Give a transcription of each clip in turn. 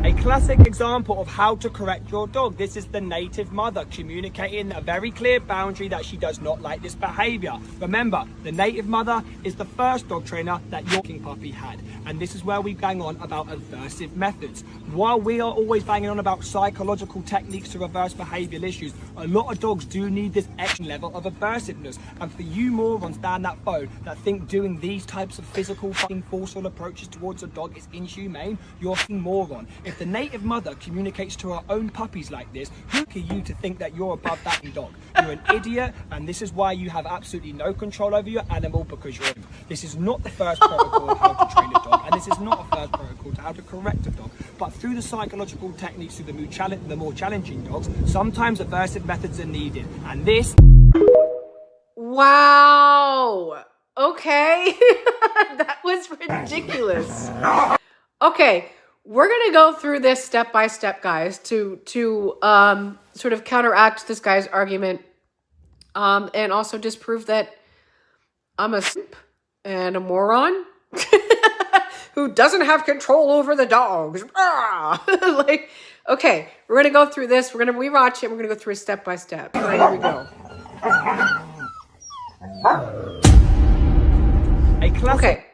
A classic example of how to correct your dog. This is the native mother communicating a very clear boundary that she does not like this behavior. Remember, the native mother is the first dog trainer that your puppy had. And this is where we bang on about aversive methods. While we are always banging on about psychological techniques to reverse behavioral issues, a lot of dogs do need this extra level of aversiveness. And for you morons down that phone that think doing these types of physical forceful approaches towards a dog is inhumane, you're a moron. If the native mother communicates to her own puppies like this, who are you to think that you're above that dog? You're an idiot, and this is why you have absolutely no control over your animal, because you're. This is not the first protocol of how to train a dog, and this is not a first protocol to how to correct a dog. But through the psychological techniques, through the more challenging dogs, sometimes aversive methods are needed, and this. Wow. Okay. That was ridiculous. Okay. We're going to go through this step by step, guys, to sort of counteract this guy's argument, and also disprove that I'm a simp and a moron who doesn't have control over the dogs. Like, okay, we're going to go through this. We're going to rewatch it. We're going to go through it step by step. All right, here we go. Okay.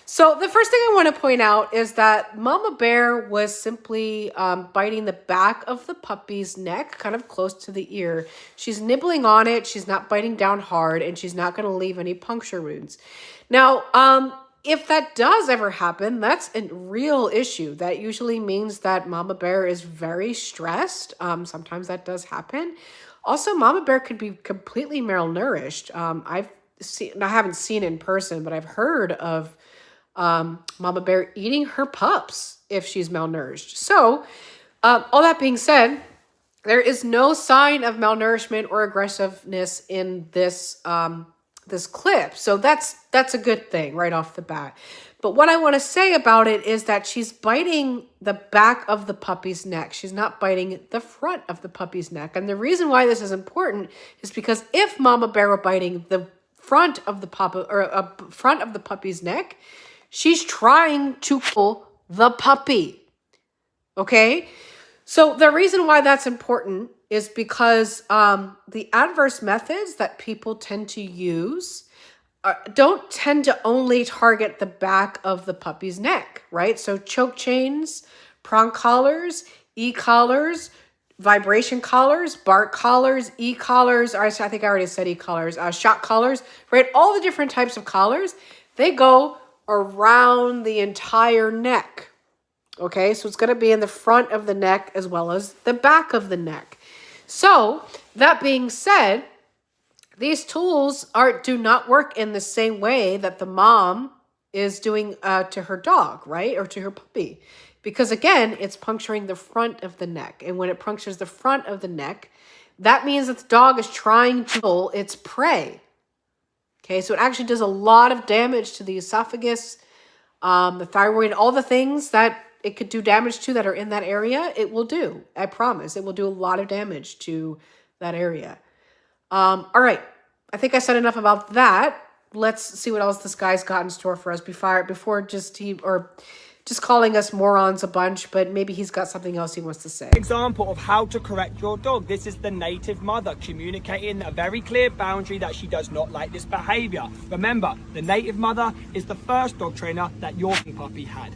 So the first thing I want to point out is that Mama Bear was simply biting the back of the puppy's neck, kind of close to the ear. She's nibbling on it. She's not biting down hard, and she's not going to leave any puncture wounds. Now, if that does ever happen, that's a real issue. That usually means that Mama Bear is very stressed. Sometimes that does happen. Also, Mama Bear could be completely malnourished. I haven't seen it in person, but I've heard of Mama Bear eating her pups if she's malnourished. So, all that being said, there is no sign of malnourishment or aggressiveness in this this clip. So that's a good thing right off the bat. But what I want to say about it is that she's biting the back of the puppy's neck. She's not biting the front of the puppy's neck. And the reason why this is important is because if Mama Bear were biting the front of the puppy's neck, she's trying to kill the puppy. Okay? So the reason why that's important is because the adverse methods that people tend to use don't tend to only target the back of the puppy's neck, right? So choke chains, prong collars, e-collars, vibration collars, bark collars, e-collars, I think I already said e-collars, shock collars, right? All the different types of collars, they go around the entire neck. Okay, so it's going to be in the front of the neck as well as the back of the neck. So that being said, these tools do not work in the same way that the mom is doing to her dog, right? Or to her puppy. Because again, it's puncturing the front of the neck. And when it punctures the front of the neck, that means that the dog is trying to kill its prey. Okay, so it actually does a lot of damage to the esophagus, the thyroid, all the things that it could do damage to that are in that area, it will do. I promise. It will do a lot of damage to that area. All right. I think I said enough about that. Let's see what else this guy's got in store for us before just calling us morons a bunch, but maybe he's got something else he wants to say. Example of how to correct your dog. This is the native mother communicating a very clear boundary that she does not like this behavior. Remember, the native mother is the first dog trainer that your puppy had.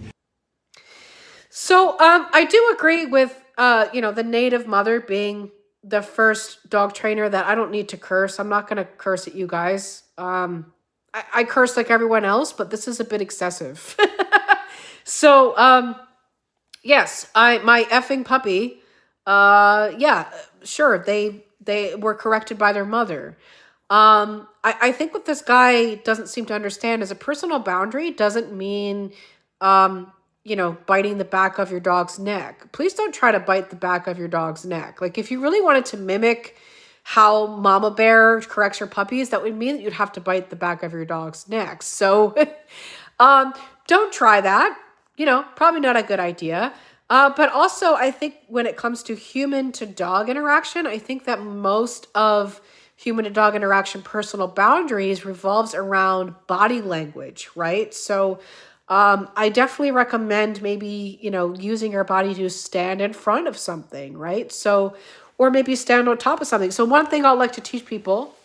So I do agree with the native mother being the first dog trainer that I don't need to curse. I'm not going to curse at you guys. I curse like everyone else, but this is a bit excessive. So, yes, my effing puppy, sure, they were corrected by their mother. I think what this guy doesn't seem to understand is a personal boundary doesn't mean, biting the back of your dog's neck. Please don't try to bite the back of your dog's neck. Like, if you really wanted to mimic how Mama Bear corrects her puppies, that would mean that you'd have to bite the back of your dog's neck. So, don't try that. Probably not a good idea. But also, I think when it comes to human to dog interaction, I think that most of human to dog interaction personal boundaries revolves around body language, right? So I definitely recommend maybe, using your body to stand in front of something, right? So, or maybe stand on top of something. So one thing I'd like to teach people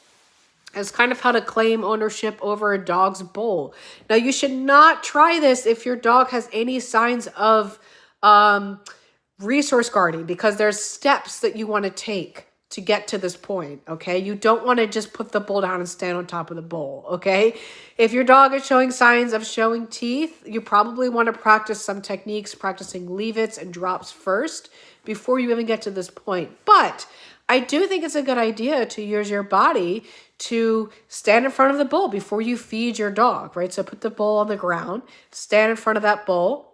is kind of how to claim ownership over a dog's bowl. Now, you should not try this if your dog has any signs of resource guarding, because there's steps that you want to take to get to this point, okay? You don't want to just put the bowl down and stand on top of the bowl, okay? If your dog is showing signs of showing teeth, you probably want to practice some techniques, practicing leave-its and drops first before you even get to this point. But I do think it's a good idea to use your body to stand in front of the bowl before you feed your dog, right? So put the bowl on the ground, stand in front of that bowl,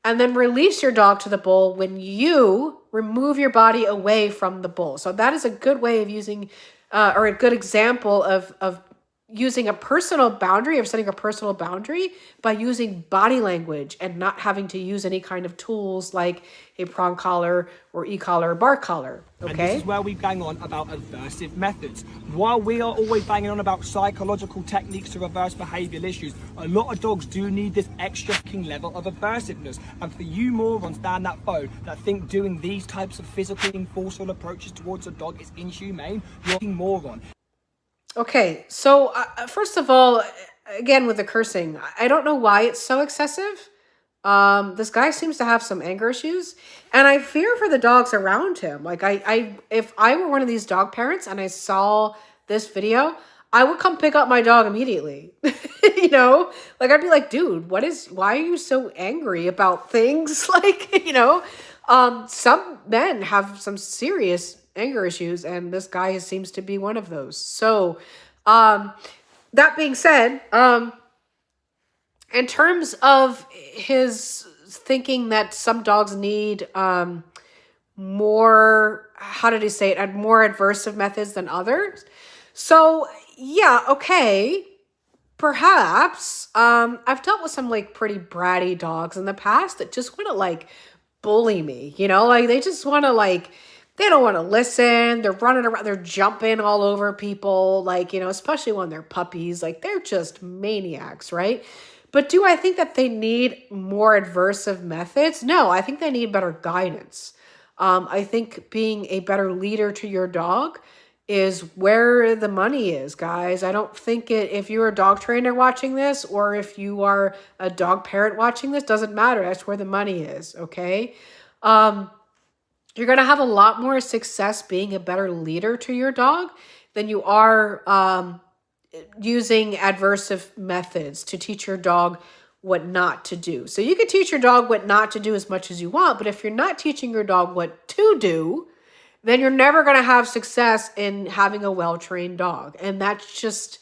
and then release your dog to the bowl when you remove your body away from the bowl. So that is a good way of using, or a good example of using a personal boundary, of setting a personal boundary by using body language and not having to use any kind of tools like a prong collar or e-collar or bark collar, okay? And this is where we bang on about aversive methods. While we are always banging on about psychological techniques to reverse behavioural issues, a lot of dogs do need this extra fucking level of aversiveness. And for you morons down that phone that think doing these types of physical and forceful approaches towards a dog is inhumane, you're a moron. Okay, so first of all, again with the cursing, I don't know why it's so excessive. This guy seems to have some anger issues, and I fear for the dogs around him. Like if I were one of these dog parents and I saw this video, I would come pick up my dog immediately. Like I'd be like, dude, why are you so angry about things? Like, some men have some serious anger issues, and this guy seems to be one of those. So, that being said, in terms of his thinking that some dogs need more, how did he say it, more adversive methods than others. So, yeah, okay, perhaps. I've dealt with some like pretty bratty dogs in the past that just want to like bully me, like they just want to like, they don't want to listen. They're running around. They're jumping all over people, like, especially when they're puppies. Like, they're just maniacs, right? But do I think that they need more adversive methods? No, I think they need better guidance. I think being a better leader to your dog is where the money is, guys. I don't think if you're a dog trainer watching this or if you are a dog parent watching this, doesn't matter. That's where the money is, okay? You're going to have a lot more success being a better leader to your dog than you are using adversive methods to teach your dog what not to do. So you can teach your dog what not to do as much as you want, but if you're not teaching your dog what to do, then you're never going to have success in having a well-trained dog. And that's just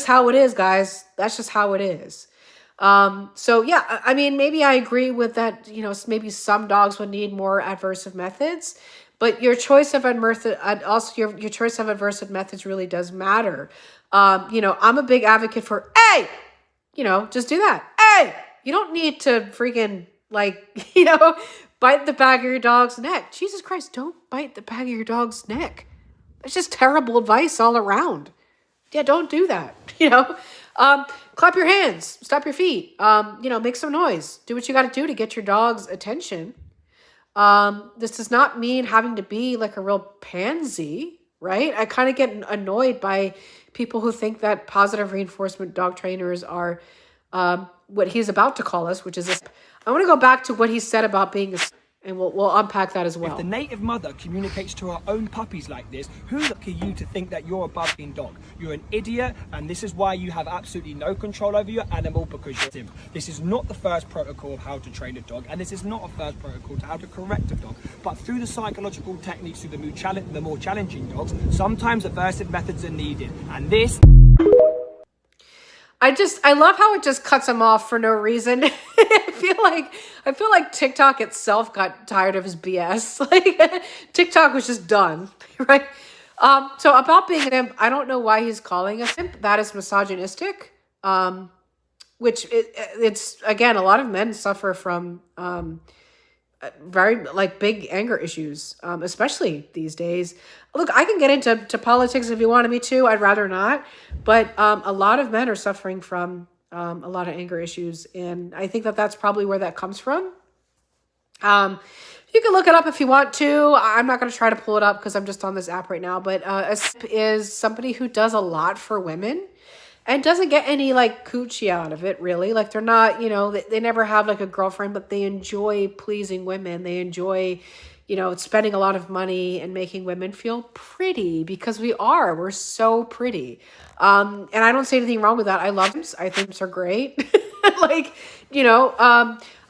how it is, guys. That's just how it is. So yeah, I mean, maybe I agree with that, maybe some dogs would need more adversive methods, but your choice of your choice of adversive methods really does matter. I'm a big advocate for, hey, just do that. Hey, you don't need to freaking bite the back of your dog's neck. Jesus Christ, don't bite the back of your dog's neck. That's just terrible advice all around. Yeah, don't do that. Clap your hands, stomp your feet, make some noise, do what you got to do to get your dog's attention. This does not mean having to be like a real pansy, right? I kind of get annoyed by people who think that positive reinforcement dog trainers are what he's about to call us, which is this. I want to go back to what he said about being a, and we'll unpack that as well. If the native mother communicates to her own puppies like this, who are you to think that you're above being dog? You're an idiot, and this is why you have absolutely no control over your animal, because you're sim. This is not the first protocol of how to train a dog, and this is not a first protocol to how to correct a dog. But through the psychological techniques, through the more challenging dogs, sometimes aversive methods are needed, and this. I love how it just cuts him off for no reason. I feel like TikTok itself got tired of his BS. Like TikTok was just done, right? So about being an imp, I don't know why he's calling us imp. That is misogynistic. Which it's again, a lot of men suffer from very like big anger issues, especially these days. Look, I can get into politics if you wanted me to. I'd rather not, but a lot of men are suffering from a lot of anger issues, and I think that that's probably where that comes from. You can look it up if you want to. I'm not going to try to pull it up because I'm just on this app right now. But a simp is somebody who does a lot for women and doesn't get any like coochie out of it, really. Like they're not, they never have like a girlfriend, but they enjoy pleasing women. They enjoy, spending a lot of money and making women feel pretty, because we're so pretty. And I don't say anything wrong with that. I love them. I think they're great. Like,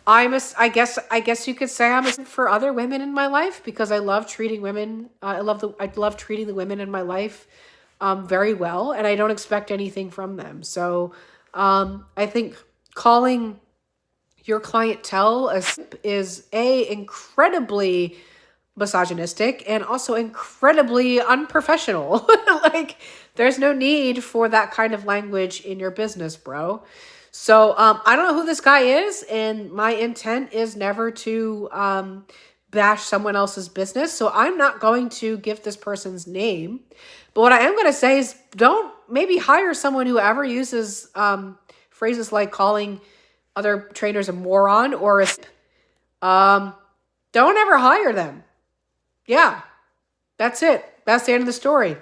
I guess you could say I'm a simp for other women in my life, because I love treating women. I love treating the women in my life very well, and I don't expect anything from them. So I think calling your clientele a simp is incredibly misogynistic and also incredibly unprofessional. Like, there's no need for that kind of language in your business, bro. So I don't know who this guy is, and my intent is never to bash someone else's business. So I'm not going to give this person's name. But what I am going to say is, don't maybe hire someone who ever uses phrases like calling other trainers a moron or a don't ever hire them. Yeah, that's it. That's the end of the story.